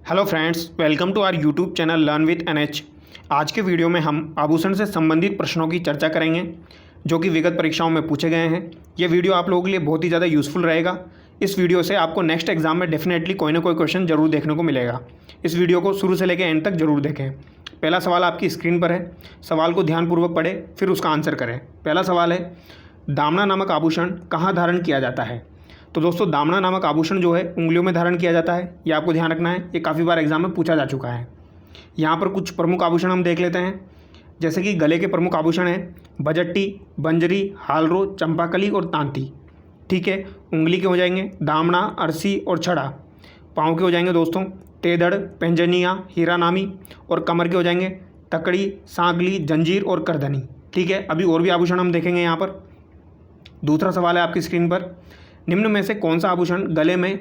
Hello friends, welcome to our YouTube channel learn with NH। आज के video में हम आभूषण से संबंधित प्रश्नों की चर्चा करेंगे जो कि विगत परीक्षाओं में पूछे गए हैं। ये वीडियो आप लोगों के लिए बहुत ही ज़्यादा यूज़फुल रहेगा। इस वीडियो से आपको नेक्स्ट एग्जाम में डेफिनेटली कोई ना कोई क्वेश्चन जरूर देखने को मिलेगा। इस वीडियो को शुरू से लेकर एंड तक जरूर देखें। पहला सवाल आपकी स्क्रीन पर है, सवाल को ध्यानपूर्वक पढ़ें फिर उसका आंसर करें। पहला सवाल है, दामना नामक आभूषण कहाँ धारण किया जाता है? तो दोस्तों, दामना नामक आभूषण जो है उंगलियों में धारण किया जाता है। ये आपको ध्यान रखना है, ये काफ़ी बार एग्जाम में पूछा जा चुका है। यहाँ पर कुछ प्रमुख आभूषण हम देख लेते हैं, जैसे कि गले के प्रमुख आभूषण हैं बजट्टी, बंजरी, हालरो, चंपाकली और तांती। ठीक है, उंगली के हो जाएंगे दामना, अरसी और छड़ा। पाँव के हो जाएंगे दोस्तों तेदड़, पेंजनिया, हीरानामी। और कमर के हो जाएंगे तकड़ी, सांगली, जंजीर और करधनी। ठीक है, अभी और भी आभूषण हम देखेंगे यहाँ पर। दूसरा सवाल है आपकी स्क्रीन पर, निम्न में से कौन सा आभूषण गले में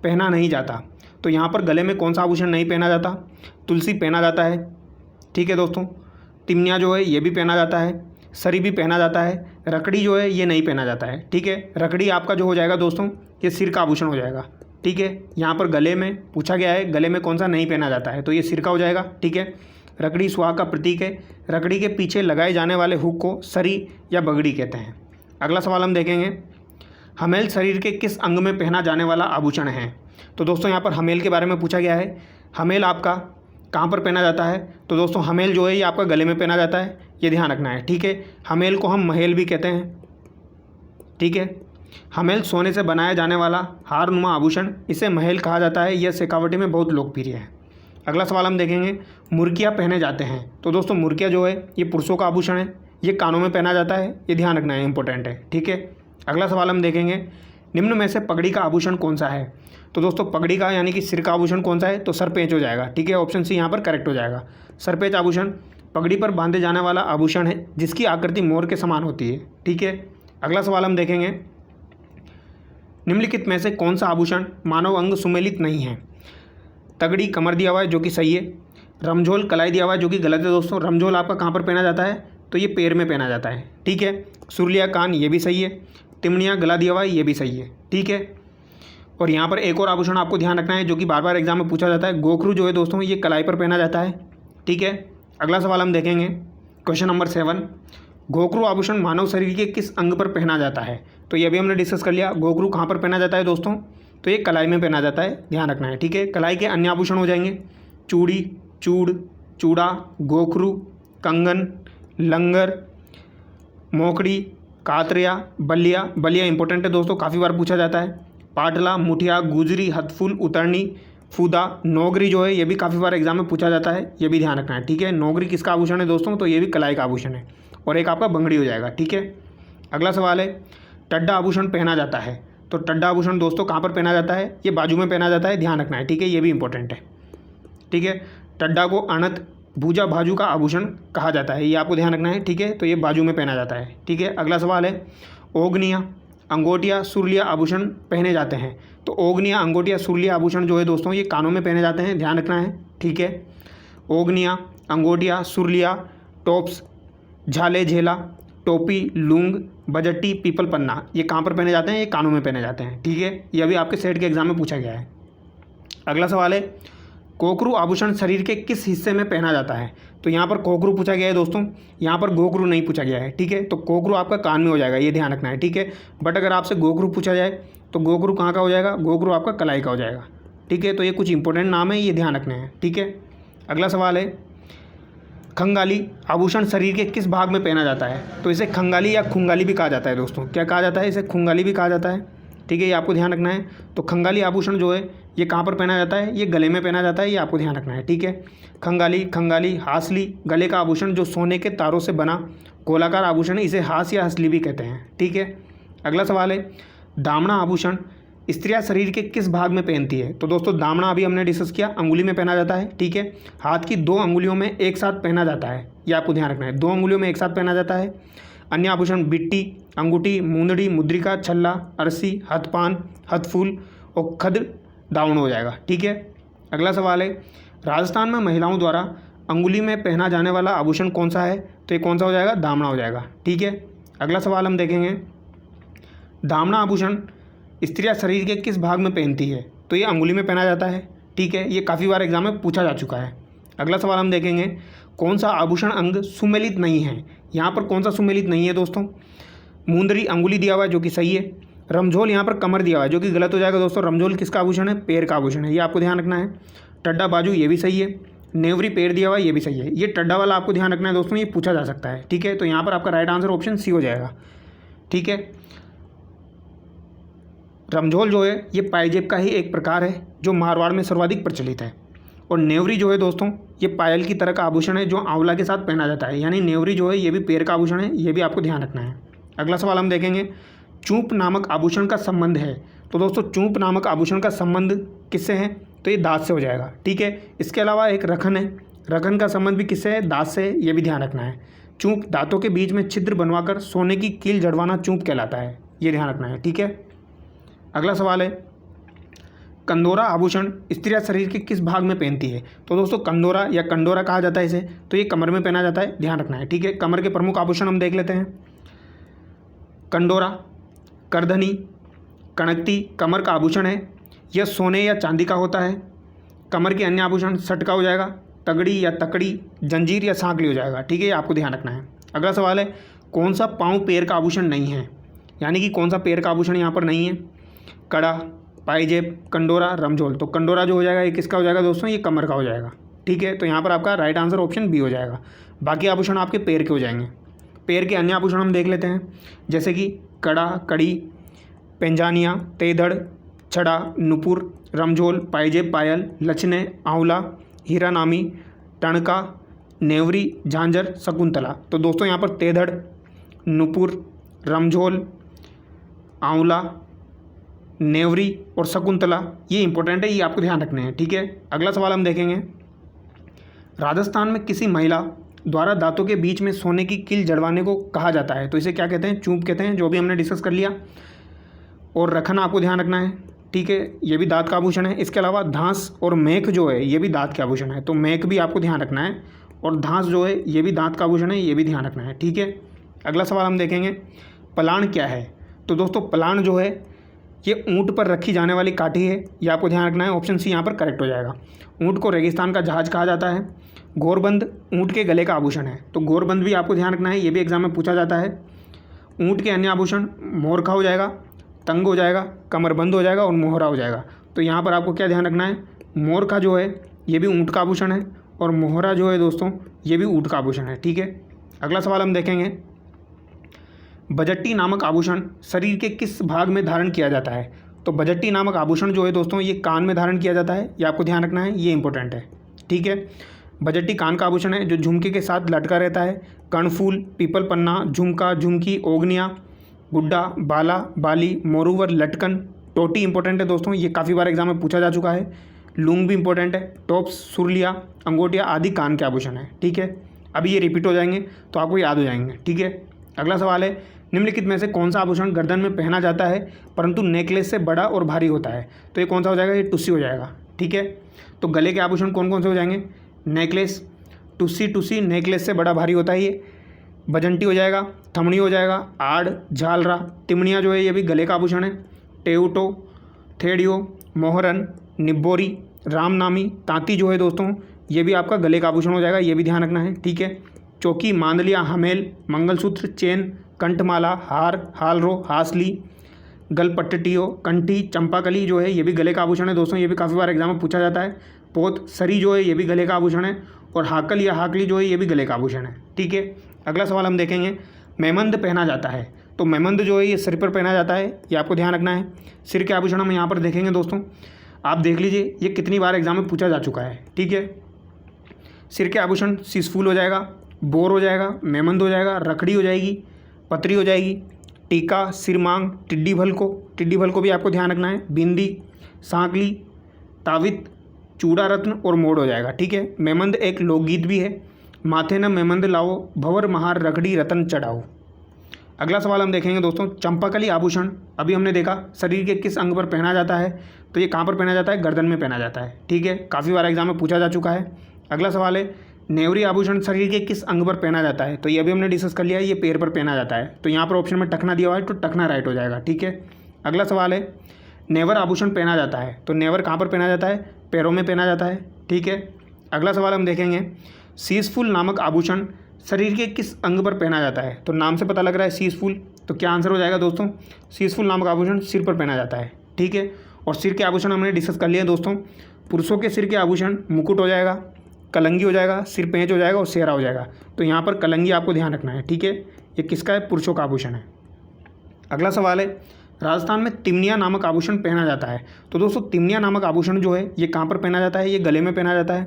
पहना नहीं जाता? तो यहाँ पर गले में कौन सा आभूषण नहीं पहना जाता? तुलसी पहना जाता है। ठीक है दोस्तों, तिमनिया जो है ये भी पहना जाता है, सरी भी पहना जाता है, रकड़ी जो है ये नहीं पहना जाता है। ठीक है, रकड़ी आपका जो हो जाएगा दोस्तों ये सिर का आभूषण हो जाएगा। ठीक है, यहाँ पर गले में पूछा गया है गले में कौन सा नहीं पहना जाता है, तो ये सिर का हो जाएगा। ठीक है, रकड़ी सुहाग का प्रतीक है। रकड़ी के पीछे लगाए जाने वाले हुक को सरी या बगड़ी कहते हैं। अगला सवाल हम देखेंगे, हमेल शरीर के किस अंग में पहना जाने वाला आभूषण है? तो दोस्तों यहाँ पर हमेल के बारे में पूछा गया है। हमेल आपका कहाँ पर पहना जाता है? तो दोस्तों हमेल जो है ये आपका गले में पहना जाता है, ये ध्यान रखना है। ठीक है, हमेल को हम महेल भी कहते हैं। ठीक है, हमेल सोने से बनाया जाने वाला हारनुमा आभूषण, इसे महेल कहा जाता है। यह शेखावटी में बहुत लोकप्रिय है। अगला सवाल हम देखेंगे, मुर्किया पहने जाते हैं। तो दोस्तों मुर्किया जो है ये पुरुषों का आभूषण है, ये कानों में पहना जाता है, ये ध्यान रखना है, इंपॉर्टेंट है। ठीक है, अगला सवाल हम देखेंगे, निम्न में से पगड़ी का आभूषण कौन सा है? तो दोस्तों पगड़ी का यानी कि सिर का आभूषण कौन सा है? तो सरपेच हो जाएगा। ठीक है, ऑप्शन सी यहाँ पर करेक्ट हो जाएगा। सरपेच आभूषण पगड़ी पर बांधे जाने वाला आभूषण है जिसकी आकृति मोर के समान होती है। ठीक है, अगला सवाल हम देखेंगे, निम्नलिखित में से कौन सा आभूषण मानव अंग सुमेलित नहीं है? तगड़ी कमर दिया हुआ है जो कि सही है। रमझोल कलाई दिया हुआ है जो कि गलत है दोस्तों। रमझोल आपका कहाँ पर पहना जाता है? तो ये पैर में पहना जाता है। ठीक है, सुरलिया कान ये भी सही है। तिमनिया गला दिया हुआ है ये भी सही है। ठीक है, और यहाँ पर एक और आभूषण आपको ध्यान रखना है जो कि बार बार एग्जाम में पूछा जाता है, गोखरू जो है दोस्तों ये कलाई पर पहना जाता है। ठीक है, अगला सवाल हम देखेंगे, क्वेश्चन नंबर 7, गोखरू आभूषण मानव शरीर के किस अंग पर पहना जाता है? तो ये भी हमने डिस्कस कर लिया। गोखरू कहाँ पर पहना जाता है दोस्तों? तो ये कलाई में पहना जाता है, ध्यान रखना है। ठीक है, कलाई के अन्य आभूषण हो जाएंगे चूड़ी, चूड़, चूड़ा, गोखरू, कंगन, लंगर, मोकड़ी, कातरिया, बलिया। बलिया इंपॉर्टेंट है दोस्तों, काफ़ी बार पूछा जाता है। पाटला, मुठिया, गुजरी, हथफुल, उतरनी, फूदा, नौगरी जो है ये भी काफ़ी बार एग्जाम में पूछा जाता है, ये भी ध्यान रखना है। ठीक है, नौगरी किसका आभूषण है दोस्तों? तो ये भी कलाई का आभूषण है। और एक आपका बंगड़ी हो जाएगा। ठीक है, अगला सवाल है, टड्डा आभूषण पहना जाता है। तो टड्डा आभूषण दोस्तों कहाँ पर पहना जाता है? ये बाजू में पहना जाता है, ध्यान रखना है। ठीक है, ये भी इंपॉर्टेंट है। ठीक है, टड्डा को अनत, भुजा बाजू का आभूषण कहा जाता है, ये आपको ध्यान रखना है। ठीक है, तो ये बाजू में पहना जाता है। ठीक है, अगला सवाल है, ओगनिया, अंगोटिया, सुरलिया आभूषण पहने जाते हैं। तो ओगनिया, अंगोटिया, सुरलिया आभूषण जो है दोस्तों ये कानों में पहने जाते हैं, ध्यान रखना है। ठीक है, ओगनिया, अंगोटिया, सुरलिया, टॉप्स, झाले, झेला, टोपी, लूंग, बजट्टी, पीपल पन्ना, ये कहाँ पर पहने जाते हैं? ये कानों में पहने जाते हैं। ठीक है, ये अभी आपके सेट के एग्जाम में पूछा गया है। अगला सवाल है, कोकरू आभूषण शरीर के किस हिस्से में पहना जाता है? तो यहाँ पर कोकरू पूछा गया है दोस्तों, यहाँ पर गोकरू नहीं पूछा गया है। ठीक है, तो कोकरू आपका कान में हो जाएगा, ये ध्यान रखना है। ठीक है, बट अगर आपसे गोकरू पूछा जाए तो गोकरू कहाँ का हो जाएगा? गोकरू आपका कलाई का हो जाएगा। ठीक है, तो ये कुछ इंपॉर्टेंट नाम है, ये ध्यान रखना है। ठीक है, अगला सवाल है, खंगाली आभूषण शरीर के किस भाग में पहना जाता है? तो इसे खंगाली या खुंगाली भी कहा जाता है दोस्तों। क्या कहा जाता है? इसे खुंगाली भी कहा जाता है। ठीक है, ये आपको ध्यान रखना है। तो खंगाली आभूषण जो है ये कहाँ पर पहना जाता है? ये गले में पहना जाता है, ये आपको ध्यान रखना है। ठीक है, खंगाली, खंगाली, हासली गले का आभूषण जो सोने के तारों से बना गोलाकार आभूषण है, इसे हास या हसली भी कहते हैं। ठीक है, अगला सवाल है, दामना आभूषण स्त्रियां शरीर के किस भाग में पहनती है? तो दोस्तों दामना अभी हमने डिस्कस किया, अंगुली में पहना जाता है। ठीक है, हाथ की 2 अंगुलियों में एक साथ पहना जाता है, ये आपको ध्यान रखना है, 2 अंगुलियों में एक साथ पहना जाता है। अन्य आभूषण बिट्टी, अंगूठी, मुंदड़ी, मुद्रिका, छल्ला, अरसी, हथपान, हथफूल और खद दावण हो जाएगा। ठीक है, अगला सवाल है, राजस्थान में महिलाओं द्वारा अंगुली में पहना जाने वाला आभूषण कौन सा है? तो ये कौन सा हो जाएगा? दामना हो जाएगा। ठीक है, अगला सवाल हम देखेंगे, दामना आभूषण स्त्रियां शरीर के किस भाग में पहनती है? तो ये अंगुली में पहना जाता है। ठीक है, ये काफ़ी बार एग्जाम में पूछा जा चुका है। अगला सवाल हम देखेंगे, कौन सा आभूषण अंग सुमेलित नहीं है। यहाँ पर कौन सा सुमेलित नहीं है दोस्तों? मुंदरी अंगुली दिया हुआ है जो कि सही है। रमझोल यहाँ पर कमर दिया हुआ है जो कि गलत हो जाएगा दोस्तों। रमझोल किसका आभूषण है? पैर का आभूषण है, ये आपको ध्यान रखना है। टड्डा बाजू, ये भी सही है। नेवरी पैर दिया हुआ है, ये भी सही है। ये टड्डा वाला आपको ध्यान रखना है दोस्तों, ये पूछा जा सकता है। ठीक है, तो यहाँ पर आपका राइट आंसर ऑप्शन सी हो जाएगा। ठीक है, रमझोल जो है ये पायजेब का ही एक प्रकार है जो मारवाड़ में सर्वाधिक प्रचलित है। और नेवरी जो है दोस्तों ये पायल की तरह का आभूषण है जो आंवला के साथ पहना जाता है, यानी नेवरी जो है ये भी पैर का आभूषण है, ये भी आपको ध्यान रखना है। अगला सवाल हम देखेंगे, चूंप नामक आभूषण का संबंध है। तो दोस्तों चूंप नामक आभूषण का संबंध किससे है? तो ये दांत से हो जाएगा। ठीक है, इसके अलावा एक रखन है, रखन का संबंध भी किससे है? दांत से, ये भी ध्यान रखना है। चूंप दांतों के बीच में छिद्र बनवाकर सोने की कील जड़वाना चूंप कहलाता है, ये ध्यान रखना है। ठीक है, अगला सवाल है, कंदोरा आभूषण स्त्रियां शरीर के किस भाग में पहनती है? तो दोस्तों कंदोरा या कंडोरा कहा जाता है इसे, तो ये कमर में पहना जाता है, ध्यान रखना है। ठीक है, कमर के प्रमुख आभूषण हम देख लेते हैं। कंडोरा, करधनी, कणकती कमर का आभूषण है, यह सोने या चांदी का होता है। कमर के अन्य आभूषण सट का हो जाएगा, तगड़ी या तकड़ी, जंजीर या सांकली हो जाएगा। ठीक है, ये आपको ध्यान रखना है। अगला सवाल है, कौन सा पाँव पैर का आभूषण नहीं है? यानी कि कौन सा पैर का आभूषण यहाँ पर नहीं है? कड़ा, पायजेब, कंडोरा, रमझोल। तो कंडोरा जो हो जाएगा ये किसका हो जाएगा दोस्तों? ये कमर का हो जाएगा। ठीक है, तो यहाँ पर आपका राइट आंसर ऑप्शन बी हो जाएगा। बाकी आभूषण आपके पैर के हो जाएंगे। पैर के अन्य आभूषण हम देख लेते हैं, जैसे कि कड़ा, कड़ी, पेंजानिया, तेधड़, छड़ा, नुपुर, रमझोल, पायजेब, पायल, लचने, आंवला, हीरानामी, टणका, नेवरी, झांझर, शकुंतला। तो दोस्तों यहाँ पर तेधड़, नुपुर, रमझोल, आंवला, नेवरी और शकुंतला ये इंपॉर्टेंट है, ये आपको ध्यान रखने हैं। ठीक है, अगला सवाल हम देखेंगे, राजस्थान में किसी महिला द्वारा दांतों के बीच में सोने की कील जड़वाने को कहा जाता है, तो इसे क्या कहते हैं? चूंप कहते हैं, जो भी हमने डिस्कस कर लिया। और रखना आपको ध्यान रखना है। ठीक है, ये भी दांत का आभूषण है। इसके अलावा धांस और मेख जो है ये भी दांत के आभूषण है, तो मेख भी आपको ध्यान रखना है। और धांस जो है ये भी दांत का आभूषण है, ये भी ध्यान रखना है। ठीक है, अगला सवाल हम देखेंगे, पलाण क्या है? तो दोस्तों पलाण जो है ये ऊँट पर रखी जाने वाली काठी है, ये आपको ध्यान रखना है। ऑप्शन सी यहाँ पर करेक्ट हो जाएगा। ऊँट को रेगिस्तान का जहाज कहा जाता है। गोरबंद ऊँट के गले का आभूषण है, तो गोरबंद भी आपको ध्यान रखना है, ये भी एग्जाम में पूछा जाता है। ऊँट के अन्य आभूषण मोरखा हो जाएगा, तंग हो जाएगा, कमरबंद हो जाएगा और मोहरा हो जाएगा। तो यहाँ पर आपको क्या ध्यान रखना है? मोरखा जो है ये भी ऊँट का आभूषण है और मोहरा जो है दोस्तों ये भी ऊँट का आभूषण है। ठीक है, अगला सवाल हम देखेंगे, बजट्टी नामक आभूषण शरीर के किस भाग में धारण किया जाता है? तो बजट्टी नामक आभूषण जो है दोस्तों ये कान में धारण किया जाता है, ये आपको ध्यान रखना है, ये इंपॉर्टेंट है। ठीक है, बजट्टी कान का आभूषण है जो झुमके के साथ लटका रहता है। कर्णफूल, पीपल पन्ना, झुमका, झुमकी, ओगनिया, गुड्डा, बाला, बाली, मोरूवर, लटकन, टोटी इंपॉर्टेंट है दोस्तों, ये काफ़ी बार एग्जाम में पूछा जा चुका है। लूंग भी इंपॉर्टेंट है। टॉप्स, सुरलिया, अंगोटिया आदि कान के आभूषण है। ठीक है, अभी ये रिपीट हो जाएंगे तो आपको याद हो जाएंगे। ठीक है, अगला सवाल है, निम्नलिखित में से कौन सा आभूषण गर्दन में पहना जाता है परंतु नेकलेस से बड़ा और भारी होता है? तो ये कौन सा हो जाएगा? ये टुस्सी हो जाएगा। ठीक है, तो गले के आभूषण कौन कौन से हो जाएंगे? नेकलेस, टुस्सी, टुस्सी नेकलेस से बड़ा भारी होता है ये। बजंटी हो जाएगा, थमड़ी हो जाएगा, आड़, झालरा, तिमड़िया जो है ये भी गले का आभूषण है। टेउटो, थेड़ियो, मोहरन, निब्बोरी, रामनामी, तांती जो है दोस्तों ये भी आपका गले का आभूषण हो जाएगा, ये भी ध्यान रखना है। ठीक है, चौकी, मांदलिया, हमेल, मंगलसूत्र, चेन, कंठमाला, हार, हालरो, हासली, गलपट्टियो, कंठी, चंपाकली जो है ये भी गले का आभूषण है दोस्तों, ये भी काफ़ी बार एग्जाम में पूछा जाता है। पोत, सरी जो है ये भी गले का आभूषण है। और हाकल या हाकली जो है ये भी गले का आभूषण है। ठीक है, अगला सवाल हम देखेंगे, मेमंद पहना जाता है। तो मेमंद जो है ये सिर पर पहना जाता है, ये आपको ध्यान रखना है। सिर के आभूषण हम यहाँ पर देखेंगे दोस्तों, आप देख लीजिए ये कितनी बार एग्जाम में पूछा जा चुका है। ठीक है, सिर के आभूषण सिसफूल हो जाएगा, बोर हो जाएगा, मेमंद हो जाएगा, रखड़ी हो जाएगी, पतरी हो जाएगी, टीका, सिरमांग, टिड्डी भल को भी आपको ध्यान रखना है, बिंदी, सांकली, तावित, चूड़ा रत्न और मोड़ हो जाएगा। ठीक है, मेमंद एक लोकगीत भी है। माथे न मेमंद लाओ, भंवर महार रखड़ी रतन चढ़ाओ। अगला सवाल हम देखेंगे दोस्तों, चंपाकली आभूषण अभी हमने देखा शरीर के किस अंग पर पहना जाता है? तो ये कहाँ पर पहना जाता है? गर्दन में पहना जाता है। ठीक है, काफ़ी बार एग्जाम में पूछा जा चुका है। अगला सवाल है, नेवरी आभूषण शरीर के किस अंग पर पहना जाता है? तो ये अभी हमने डिस्कस कर लिया है, ये पैर पर पहना जाता है। तो यहाँ पर ऑप्शन में टखना दिया हुआ है, तो टखना राइट हो जाएगा। ठीक है, अगला सवाल है, नेवर आभूषण पहना जाता है। तो नेवर कहाँ पर पहना जाता है? पैरों में पहना जाता है। ठीक है, अगला सवाल हम देखेंगे, शीशफूल नामक आभूषण शरीर के किस अंग पर पहना जाता है? तो नाम से पता लग रहा है शीशफूल, तो क्या आंसर हो जाएगा दोस्तों? शीशफूल नामक आभूषण सिर पर पहना जाता है। ठीक है, और सिर के आभूषण हमने डिस्कस कर लिए हैं दोस्तों। पुरुषों के सिर के आभूषण मुकुट हो जाएगा, कलंगी हो जाएगा, सिर पेंच हो जाएगा और सेहरा हो जाएगा। तो यहाँ पर कलंगी आपको ध्यान रखना है। ठीक है, ये किसका है? पुरुषों का आभूषण है। अगला सवाल है, राजस्थान में तिमनिया नामक आभूषण पहना जाता है। तो दोस्तों तिमनिया नामक आभूषण जो है ये कहाँ पर पहना जाता है? ये गले में पहना जाता है।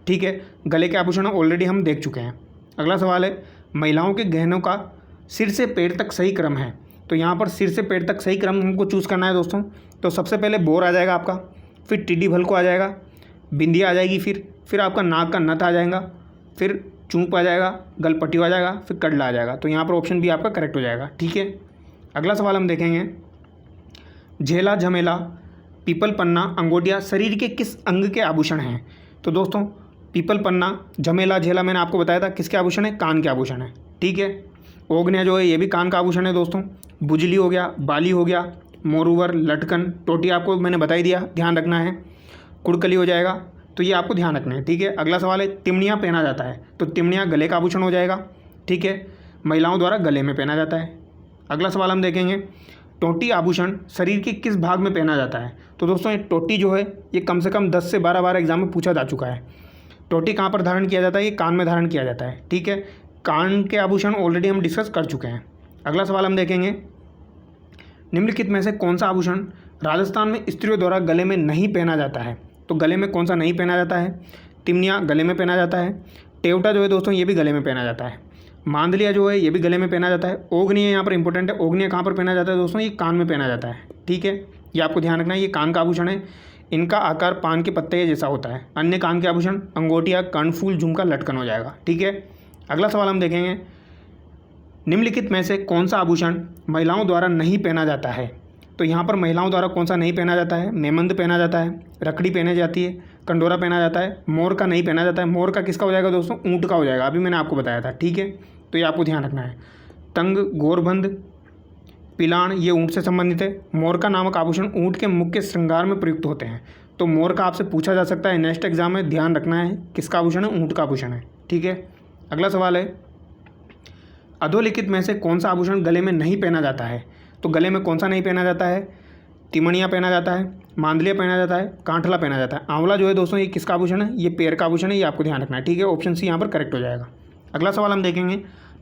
ठीक है, गले के आभूषण ऑलरेडी हम देख चुके हैं। अगला सवाल है, महिलाओं के गहनों का सिर से पैर तक सही क्रम है। तो यहाँ पर सिर से पैर तक सही क्रम हमको चूज़ करना है दोस्तों। तो सबसे पहले बोर आ जाएगा आपका, फिर टिड्डी भल को आ जाएगा, बिंदिया आ जाएगी, फिर आपका नाक का नथ आ जाएगा, फिर चूंप आ जाएगा, गलपट्टी आ जाएगा, फिर कडला आ जाएगा। तो यहाँ पर ऑप्शन बी आपका करेक्ट हो जाएगा। ठीक है, अगला सवाल हम देखेंगे, झेला, झमेला, पीपल पन्ना, अंगोटिया शरीर के किस अंग के आभूषण हैं? तो दोस्तों पीपल पन्ना, झमेला, झेला मैंने आपको बताया था किसके आभूषण है? कान के आभूषण है। ठीक है, ओगनिया जो है ये भी कान का आभूषण है दोस्तों। बुजली हो गया, बाली हो गया, मोरूवर, लटकन, टोटी आपको मैंने बता ही दिया, ध्यान रखना है। कुड़कली हो जाएगा, तो ये आपको ध्यान रखना है। ठीक है, अगला सवाल है, तिमनिया पहना जाता है। तो तिमनिया गले का आभूषण हो जाएगा। ठीक है, महिलाओं द्वारा गले में पहना जाता है। अगला सवाल हम देखेंगे, टोटी आभूषण शरीर के किस भाग में पहना जाता है? तो दोस्तों ये टोटी जो है ये कम से कम 10 से 12 बार एग्जाम में पूछा जा चुका है। टोटी कहाँ पर धारण किया जाता है? ये कान में धारण किया जाता है। ठीक है, कान के आभूषण ऑलरेडी हम डिस्कस कर चुके हैं। अगला सवाल हम देखेंगे, निम्नलिखित में से कौन सा आभूषण राजस्थान में स्त्रियों द्वारा गले में नहीं पहना जाता है? तो गले में कौन सा नहीं पहना जाता है? तिमनिया गले में पहना जाता है। टेवटा जो है दोस्तों ये भी गले में पहना जाता है। मांदलिया जो है ये भी गले में पहना जाता है। ओगनिया यहाँ पर इंपॉर्टेंट है, ओगनिया कहाँ पर पहना जाता है दोस्तों? ये कान में पहना जाता है। ठीक है, ये आपको ध्यान रखना है, ये कान का आभूषण है। इनका आकार पान के पत्ते जैसा होता है। अन्य कान के आभूषण अंगोटिया, कर्णफूल, झुमका, लटकन हो जाएगा। ठीक है, अगला सवाल हम देखेंगे, निम्नलिखित में से कौन सा आभूषण महिलाओं द्वारा नहीं पहना जाता है? तो यहाँ पर महिलाओं द्वारा कौन सा नहीं पहना जाता है? मेमंद पहना जाता है, रखड़ी पहनी जाती है, कंडोरा पहना जाता है, मोर का नहीं पहना जाता है। मोर का किसका हो जाएगा दोस्तों? ऊँट का हो जाएगा, अभी मैंने आपको बताया था। ठीक है, तो ये आपको ध्यान रखना है। तंग, गोरबंद, पिलाण ये ऊँट से संबंधित है। मोर का नामक आभूषण ऊँट के मुख्य श्रृंगार में प्रयुक्त होते हैं। तो मोर का आपसे पूछा जा सकता है नेक्स्ट एग्जाम में, ध्यान रखना है किसका आभूषण है? ऊँट का आभूषण है। ठीक है, अगला सवाल है, अधोलिखित में से कौन सा आभूषण गले में नहीं पहना जाता है? तो गले में कौन सा नहीं पहना जाता है? तिमणिया पहना जाता है, मांदलिया पहना जाता है, कांठला पहना जाता है। आंवला जो है दोस्तों ये किसका आभूषण है? ये पैर का आभूषण है, ये आपको ध्यान रखना है। ठीक है, ऑप्शन सी यहाँ पर करेक्ट हो जाएगा। अगला सवाल हम देखेंगे,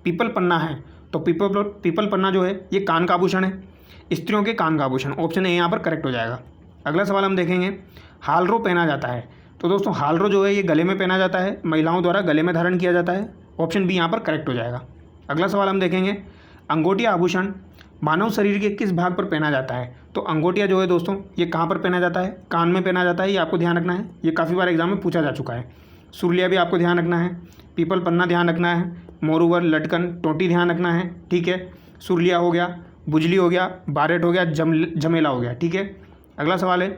पीपल पन्ना है। तो पीपल पन्ना जो है ये कान का आभूषण है, स्त्रियों के कान का आभूषण। ऑप्शन ए यहाँ पर करेक्ट हो जाएगा। अगला सवाल हम देखेंगे, हालरो पहना जाता है। तो दोस्तों हालरो जो है ये गले में पहना जाता है, महिलाओं द्वारा गले में धारण किया जाता है। ऑप्शन बी यहाँ पर करेक्ट हो जाएगा। अगला सवाल हम देखेंगे, अंगोटिया आभूषण मानव शरीर के किस भाग पर पहना जाता है? तो अंगोटिया जो है दोस्तों ये कहाँ पर पहना जाता है? कान में पहना जाता है, ये आपको ध्यान रखना है। ये काफ़ी बार एग्जाम में पूछा जा चुका है। सुरलिया भी आपको ध्यान रखना है, पीपल पन्ना ध्यान रखना है, मोरूवर, लटकन, टोटी ध्यान रखना है। ठीक है, सुरलिया हो गया, बुजली हो गया, बारेट हो गया, झमेला हो गया। ठीक है, अगला सवाल है,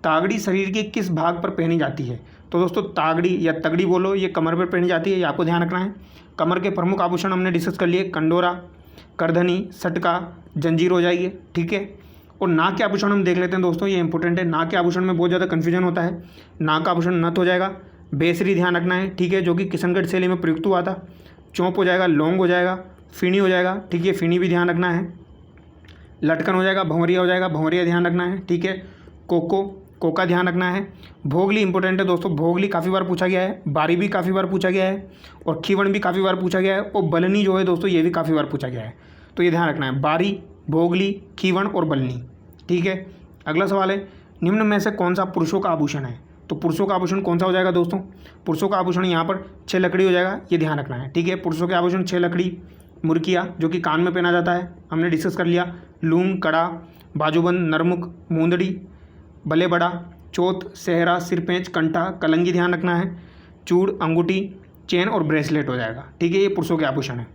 तागड़ी शरीर के किस भाग पर पहनी जाती है? तो दोस्तों तागड़ी या तगड़ी बोलो, ये कमर पर पहनी जाती है, ये आपको ध्यान रखना है। कमर के प्रमुख आभूषण हमने डिस्कस कर लिए, कंडोरा, करधनी, सटका, जंजीर हो जाएगी। ठीक है, और नाक के आभूषण हम देख लेते हैं दोस्तों, ये इंपॉर्टेंट है। नाक के आभूषण में बहुत ज़्यादा कन्फ्यूजन होता है। नाक का आभूषण नथ हो जाएगा, बेसरी ध्यान रखना है। ठीक है, जो कि किशनगढ़ शैली में प्रयुक्त हुआ था। चौंप हो जाएगा, लौंग हो जाएगा, फीणी हो जाएगा। ठीक है, फीणी भी ध्यान रखना है। लटकन हो जाएगा, भंवरिया हो जाएगा, भंवरिया ध्यान रखना है। ठीक है, कोका ध्यान रखना है। भोगली इंपॉर्टेंट है दोस्तों, भोगली काफ़ी बार पूछा गया है। बारी भी काफ़ी बार पूछा गया है, और खीवण भी काफ़ी बार पूछा गया है, और बलनी जो है दोस्तों ये भी काफ़ी बार पूछा गया है। तो ये ध्यान रखना है, बारी, भोगली, खीवण और बलनी। ठीक है, अगला सवाल है, निम्न में से कौन सा पुरुषों का आभूषण है? तो पुरुषों का आभूषण कौन सा हो जाएगा दोस्तों? पुरुषों का आभूषण यहाँ पर 6 लकड़ी हो जाएगा, ये ध्यान रखना है। ठीक है, पुरुषों के आभूषण 6 लकड़ी, मुर्किया जो कि कान में पहना जाता है, हमने डिस्कस कर लिया, लूम, कड़ा, बाजूबंद, नरमुख, मूंदड़ी, बले बड़ा, चोत, सेहरा, सिरपेंच, कंठा, कलंगी ध्यान रखना है, चूड़, अंगूठी, चेन और ब्रेसलेट हो जाएगा। ठीक है, ये पुरुषों के आभूषण है।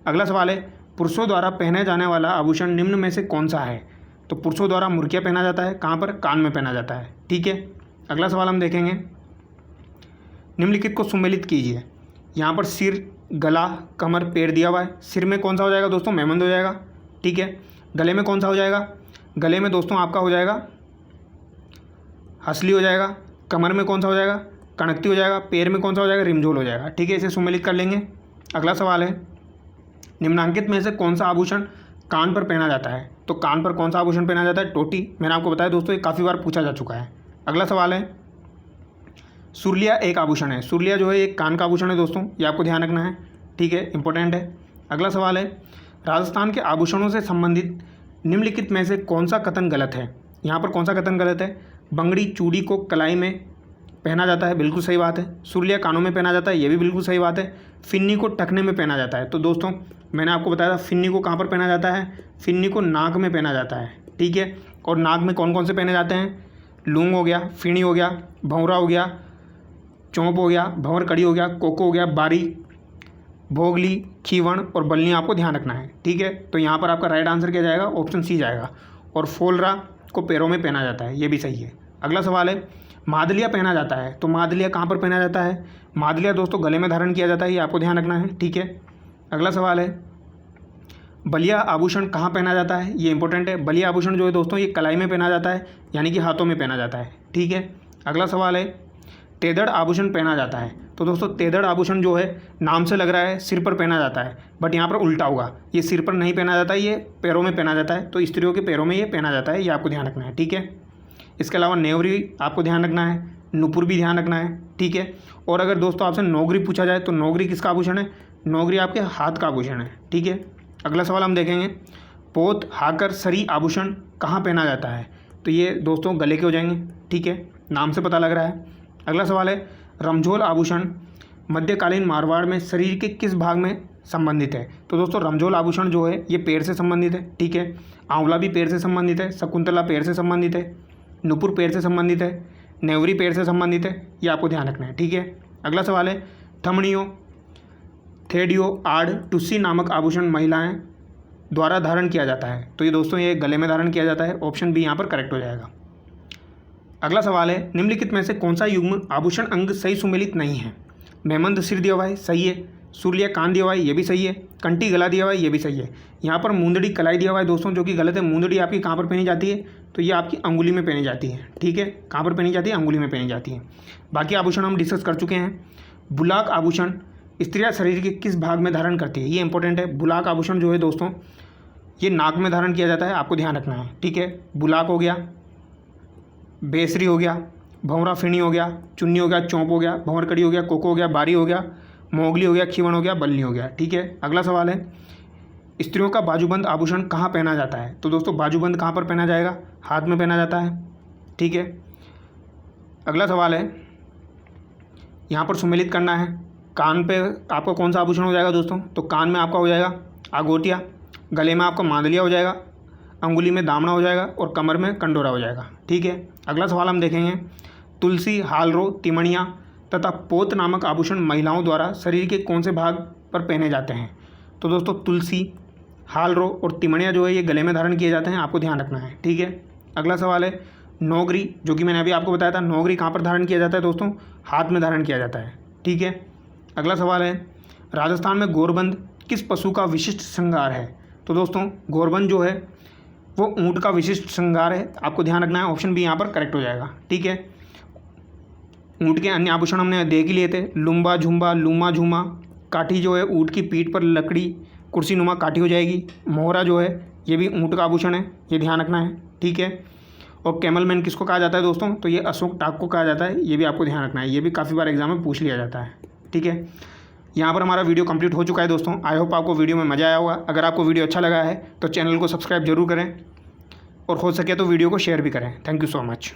अगला सवाल है, पुरुषों द्वारा पहने जाने वाला आभूषण निम्न में से कौन सा है? तो पुरुषों द्वारा मुर्किया पहना जाता है, कहाँ पर? कान में पहना जाता है। ठीक है, अगला सवाल हम देखेंगे, निम्नलिखित को सुमेलित कीजिए। यहाँ पर सिर, गला, कमर, पैर दिया हुआ है। सिर में कौन सा हो जाएगा दोस्तों? मेमंद हो जाएगा। ठीक है, गले में कौन सा हो जाएगा? गले में दोस्तों आपका हो जाएगा हसली हो जाएगा। कमर में कौन सा हो जाएगा, कणकती हो जाएगा। पैर में कौन सा हो जाएगा, रिमझोल हो जाएगा। ठीक है, इसे सुमेलित कर लेंगे। अगला सवाल है, निम्नांकित में से कौन सा आभूषण कान पर पहना जाता है। तो कान पर कौन सा आभूषण पहना जाता है, टोटी। मैंने आपको बताया दोस्तों, ये काफ़ी बार पूछा जा चुका है। अगला सवाल है, सुरलिया एक आभूषण है। सुरलिया जो है एक कान का आभूषण है दोस्तों, ये आपको ध्यान रखना है। ठीक है, इंपॉर्टेंट है। अगला सवाल है, राजस्थान के आभूषणों से संबंधित निम्नलिखित में से कौन सा कथन गलत है। यहाँ पर कौन सा कथन गलत है, बंगड़ी चूड़ी को कलाई में पहना जाता है, बिल्कुल सही बात है। सुरलिया कानों में पहना जाता है, ये भी बिल्कुल सही बात है। फिन्नी को टखने में पहना जाता है। तो दोस्तों मैंने आपको बताया था, फिन्नी को कहाँ पर पहना जाता है, फिन्नी को नाक में पहना जाता है। ठीक है, और नाक में कौन कौन से पहने जाते हैं, लूंग हो गया, फिणी हो गया, भंवरा हो गया, चौंप हो गया, भंवर कड़ी हो गया, कोको हो गया, बारी, भोगली, खीवण और बल्ली आपको ध्यान रखना है। ठीक है, तो यहाँ पर आपका राइट आंसर क्या जाएगा, ऑप्शन सी जाएगा। और फोलरा को पैरों में पहना जाता है, ये भी सही है। अगला सवाल है, मादलिया पहना जाता है। तो मादलिया कहाँ पर पहना जाता है, मादलिया दोस्तों गले में धारण किया जाता है, ये आपको ध्यान रखना है। ठीक है, अगला सवाल है, बलिया आभूषण कहाँ पहना जाता है, ये इंपॉर्टेंट है। बलिया आभूषण जो है दोस्तों, ये कलाई में पहना जाता है, यानी कि हाथों में पहना जाता है। ठीक है, अगला सवाल है, तेदड़ आभूषण पहना जाता है। तो दोस्तों तेदड़ आभूषण जो है नाम से लग रहा है सिर पर पहना जाता है, बट यहाँ पर उल्टा होगा, ये सिर पर नहीं पहना जाता है, ये पैरों में पहना जाता है। तो स्त्रियों के पैरों में ये पहना जाता है, ये आपको ध्यान रखना है। ठीक है, इसके अलावा नेवरी आपको ध्यान रखना है, नुपुर भी ध्यान रखना है। ठीक है, और अगर दोस्तों आपसे नौगरी पूछा जाए तो नौगरी किसका आभूषण है, नौगरी आपके हाथ का आभूषण है। ठीक है, अगला सवाल हम देखेंगे, पोत हाकर सरी आभूषण कहाँ पहना जाता है। तो ये दोस्तों गले के हो जाएंगे। ठीक है, नाम से पता लग रहा है। अगला सवाल है, रमझोल आभूषण मध्यकालीन मारवाड़ में शरीर के किस भाग में संबंधित है। तो दोस्तों रमझोल आभूषण जो है ये पैर से संबंधित है। ठीक है, आंवला भी पैर से संबंधित है, शकुंतला पैर से संबंधित है, नुपुर पैर से संबंधित है, नेवरी पैर से संबंधित है, ये आपको ध्यान रखना है। ठीक है, अगला सवाल है, थमड़ियों, थेडियो, आड़, टुस्सी नामक आभूषण महिलाएं द्वारा धारण किया जाता है। तो ये दोस्तों ये गले में धारण किया जाता है, ऑप्शन बी यहाँ पर करेक्ट हो जाएगा। अगला सवाल है, निम्नलिखित में से कौन सा युग्म आभूषण अंग सही सुमेलित नहीं है। मेमंद सिर दिया हुआ है, सही है। सुरलिया कान दिया हुआ है, ये भी सही है। कंटी गला दिया हुआ है, ये भी सही है। यहाँ पर मुंदड़ी कलाई दिया हुआ है दोस्तों, जो कि गलत है। मुंदड़ी आपकी कहाँ पर पहनी जाती है, तो ये आपकी अंगुली में पहनी जाती है। ठीक है, कहाँ पर पहनी जाती है, अंगुली में पहनी जाती है। बाकी आभूषण हम डिस्कस कर चुके हैं। बुलाक आभूषण स्त्रियाँ शरीर के किस भाग में धारण करती है, ये इंपॉर्टेंट है। बुलाक आभूषण जो है दोस्तों ये नाक में धारण किया जाता है, आपको ध्यान रखना है। ठीक है, बुलाक हो गया, बेसरी हो गया, भंवरा फिणी हो गया, चुन्नी हो गया, चौंप हो गया, भंवर कड़ी हो गया, कोको हो गया, बारी हो गया, मोगली हो गया, खीवण हो गया, बल्ली हो गया। ठीक है, अगला सवाल है, स्त्रियों का बाजूबंद आभूषण कहाँ पहना जाता है। तो दोस्तों बाजूबंद कहाँ पर पहना जाएगा, हाथ में पहना जाता है। ठीक है, अगला सवाल है, यहाँ पर सुमेलित करना है, कान पे आपका कौन सा आभूषण हो जाएगा दोस्तों। तो कान में आपका हो जाएगा आगोटिया, गले में आपका मांदलिया हो जाएगा, अंगुली में दामना हो जाएगा और कमर में कंडोरा हो जाएगा। ठीक है, अगला सवाल हम देखेंगे, तुलसी, हालरो, तिमणिया तथा पोत नामक आभूषण महिलाओं द्वारा शरीर के कौन से भाग पर पहने जाते हैं। तो दोस्तों तुलसी, हालरो और तिमणिया जो है ये गले में धारण किए जाते हैं, आपको ध्यान रखना है। ठीक है, अगला सवाल है, नौगरी, जो कि मैंने अभी आपको बताया था, नौगरी कहाँ पर धारण किया जाता है दोस्तों, हाथ में धारण किया जाता है। ठीक है, अगला सवाल है, राजस्थान में गोरबंद किस पशु का विशिष्ट श्रृंगार है। तो दोस्तों गोरबंद जो है वो ऊँट का विशिष्ट श्रृंगार है, आपको ध्यान रखना है। ऑप्शन बी यहाँ पर करेक्ट हो जाएगा। ठीक है, ऊँट के अन्य आभूषण हमने देख ही लिए थे, लुम्बा झुम्बा, लूमा झूमा, काठी जो है ऊँट की पीठ पर लकड़ी कुर्सी नुमा काठी हो जाएगी। मोहरा जो है ये भी ऊँट का आभूषण है, ये ध्यान रखना है। ठीक है, और कैमल मैन किसको कहा जाता है दोस्तों, तो ये अशोक टाक को कहा जाता है, ये भी आपको ध्यान रखना है, ये भी काफ़ी बार एग्जाम में पूछ लिया जाता है। ठीक है, यहाँ पर हमारा वीडियो कंप्लीट हो चुका है दोस्तों। आई होप आपको वीडियो में मज़ा आया होगा। अगर आपको वीडियो अच्छा लगा है तो चैनल को सब्सक्राइब जरूर करें और हो सके तो वीडियो को शेयर भी करें। Thank you so much.